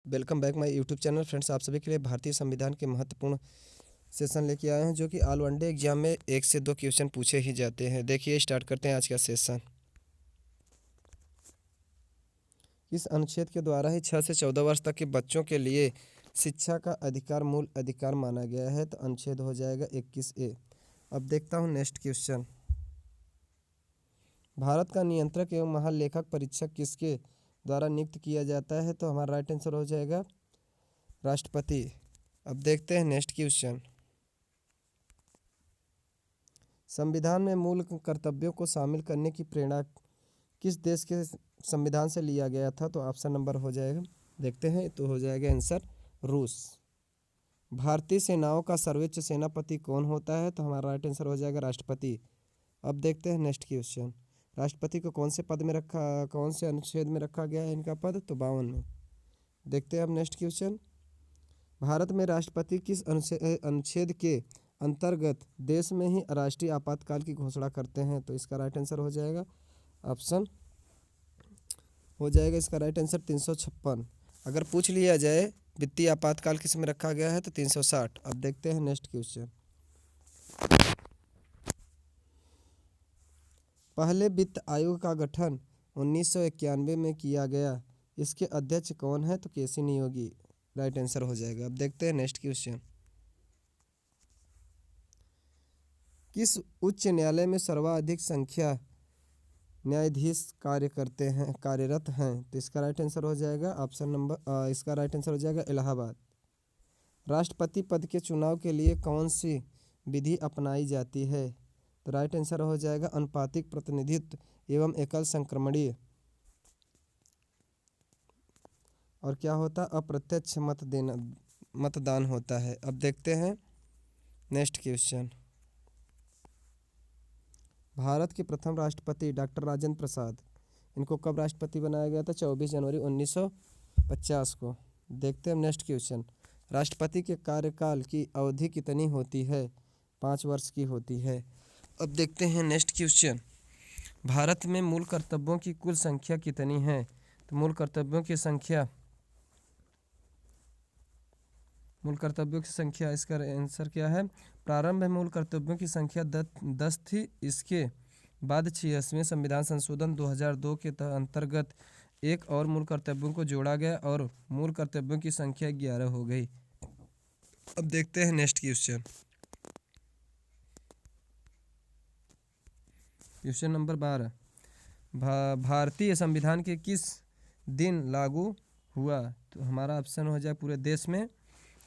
Welcome back my YouTube channel. Friends, आप सभी के लिए भारतीय संविधान के महत्वपूर्ण सेशन लेके आए हैं, जो कि ऑल वनडे एग्जाम में 1 से 2 क्वेश्चन पूछे ही जाते हैं। देखिए, स्टार्ट करते हैं आज का सेशन। इस अनुच्छेद के द्वारा ही 6 से 14 वर्ष तक के बच्चों के लिए शिक्षा का अधिकार मूल अधिकार माना गया है। तो अनुच्छेद हो जाएगा 21A। अब देखता हूँ नेक्स्ट क्वेश्चन। भारत का नियंत्रक एवं महालेखक परीक्षक किसके द्वारा नियुक्त किया जाता है? तो हमारा राइट आंसर हो जाएगा राष्ट्रपति। अब देखते हैं नेक्स्ट क्वेश्चन। संविधान में मूल कर्तव्यों को शामिल करने की प्रेरणा किस देश के संविधान से लिया गया था? तो ऑप्शन नंबर हो जाएगा, देखते हैं, तो हो जाएगा आंसर रूस। भारतीय सेनाओं का सर्वोच्च सेनापति कौन होता है? तो हमारा राइट आंसर हो जाएगा राष्ट्रपति। अब देखते हैं नेक्स्ट क्वेश्चन। राष्ट्रपति को कौन से अनुच्छेद में रखा गया है इनका पद? तो 52 में। देखते हैं अब नेक्स्ट क्वेश्चन। भारत में राष्ट्रपति किस अनुच्छेद के अंतर्गत देश में ही राष्ट्रीय आपातकाल की घोषणा करते हैं? तो इसका राइट आंसर हो जाएगा ऑप्शन हो जाएगा इसका राइट आंसर 356। अगर पूछ लिया जाए वित्तीय आपातकाल किस में रखा गया है, तो 360। अब देखते हैं नेक्स्ट क्वेश्चन। पहले वित्त आयोग का गठन 1991 में किया गया। इसके अध्यक्ष कौन है? तो केसी नियोगी राइट आंसर हो जाएगा। अब देखते हैं नेक्स्ट क्वेश्चन। किस उच्च न्यायालय में सर्वाधिक संख्या न्यायाधीश कार्यरत हैं? तो इसका राइट आंसर हो जाएगा इसका राइट आंसर हो जाएगा इलाहाबाद। राष्ट्रपति पद के चुनाव के लिए कौन सी विधि अपनाई जाती है? तो राइट आंसर हो जाएगा अनुपातिक प्रतिनिधित्व एवं एकल संक्रमणीय। और क्या होता? अप्रत्यक्ष मतदान होता है। अब देखते हैं नेक्स्ट क्वेश्चन। भारत के प्रथम राष्ट्रपति डॉक्टर राजेंद्र प्रसाद, इनको कब राष्ट्रपति बनाया गया था? 24 जनवरी 1950 को। देखते हैं नेक्स्ट क्वेश्चन। राष्ट्रपति के कार्यकाल की अवधि कितनी होती है? 5 वर्ष की होती है। अब देखते हैं नेक्स्ट क्वेश्चन। भारत में मूल कर्तव्यों की कुल संख्या कितनी है? तो मूल कर्तव्यों की संख्या इसका आंसर क्या है? प्रारंभ में मूल कर्तव्यों की संख्या 10 थी। इसके बाद 86वें संविधान संशोधन 2002 के अंतर्गत एक और मूल कर्तव्यों को जोड़ा गया और मूल कर्तव्यों की संख्या 11 हो गई। अब देखते हैं नेक्स्ट क्वेश्चन। Question number 12। भारतीय संविधान के किस दिन लागू हुआ? तो हमारा ऑप्शन हो जाए पूरे देश में,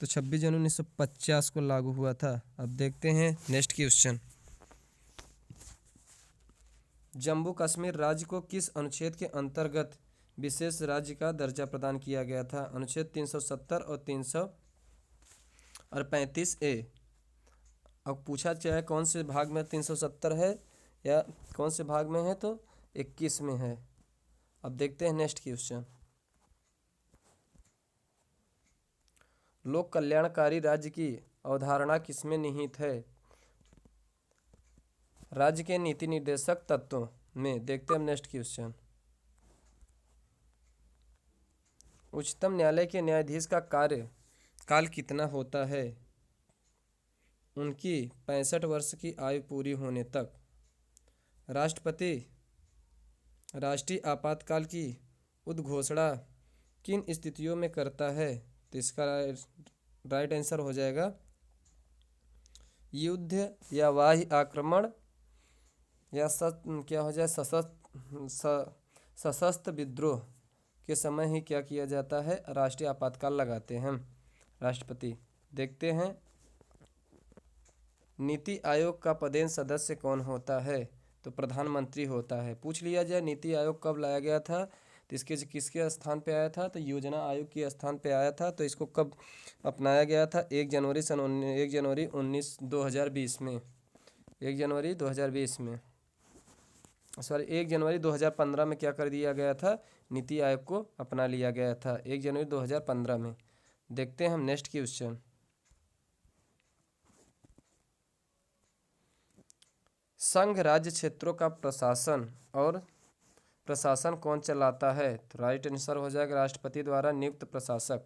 तो 26 जनवरी 1950 को लागू हुआ था। अब देखते हैं नेक्स्ट क्वेश्चन। जम्मू कश्मीर राज्य को किस अनुच्छेद के अंतर्गत विशेष राज्य का दर्जा प्रदान किया गया था? अनुच्छेद 370 और 335A। अब पूछा चाहे कौन से भाग में 370 है या कौन से भाग में है, तो 21 में है। अब देखते हैं नेक्स्ट क्वेश्चन। लोक कल्याणकारी राज्य की अवधारणा किसमें निहित है? राज्य के नीति निर्देशक तत्वों में। देखते हैं नेक्स्ट क्वेश्चन। उच्चतम न्यायालय के न्यायाधीश का कार्यकाल कितना होता है? उनकी 65 वर्ष की आयु पूरी होने तक। राष्ट्रपति राष्ट्रीय आपातकाल की उद्घोषणा किन स्थितियों में करता है? तो इसका राइट आंसर हो जाएगा युद्ध या बाह्य आक्रमण या क्या हो जाए सशस्त्र विद्रोह के समय ही क्या किया जाता है? राष्ट्रीय आपातकाल लगाते हैं राष्ट्रपति। देखते हैं नीति आयोग का पदेन सदस्य कौन होता है? तो प्रधानमंत्री होता है। पूछ लिया जाए नीति आयोग कब लाया गया था, तो इसके किसके स्थान पे आया था? तो योजना आयोग के स्थान पे आया था। तो इसको कब अपनाया गया था? 1 जनवरी 2020 में। 1 जनवरी 2020 में, सॉरी 1 जनवरी 2015 में क्या कर दिया गया था? नीति आयोग को अपना लिया गया था 1 जनवरी 2015 में। देखते हैं हम नेक्स्ट क्वेश्चन। संघ राज्य क्षेत्रों का प्रशासन और प्रशासन कौन चलाता है? तो राइट आंसर हो जाएगा राष्ट्रपति द्वारा नियुक्त प्रशासक।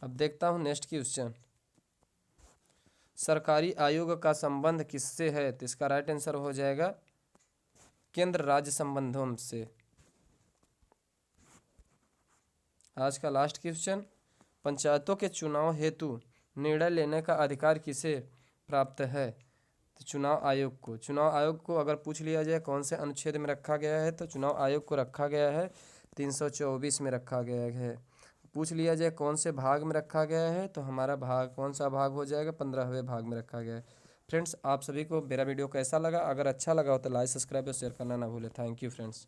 अब देखता हूँ नेक्स्ट क्वेश्चन। सरकारी आयोग का संबंध किससे है? तो इसका राइट आंसर हो जाएगा केंद्र राज्य संबंधों से। आज का लास्ट क्वेश्चन। पंचायतों के चुनाव हेतु निर्णय लेने का अधिकार किसे प्राप्त है? तो चुनाव आयोग को। चुनाव आयोग को अगर पूछ लिया जाए कौन से अनुच्छेद में रखा गया है, तो चुनाव आयोग को रखा गया है 324 में रखा गया है। पूछ लिया जाए कौन से भाग में रखा गया है, तो हमारा भाग कौन सा भाग हो जाएगा? 15वें भाग में रखा गया है। फ्रेंड्स, आप सभी को मेरा वीडियो कैसा लगा? अगर अच्छा लगा हो तो लाइक, सब्सक्राइब और शेयर करना ना भूलें। Thank you friends.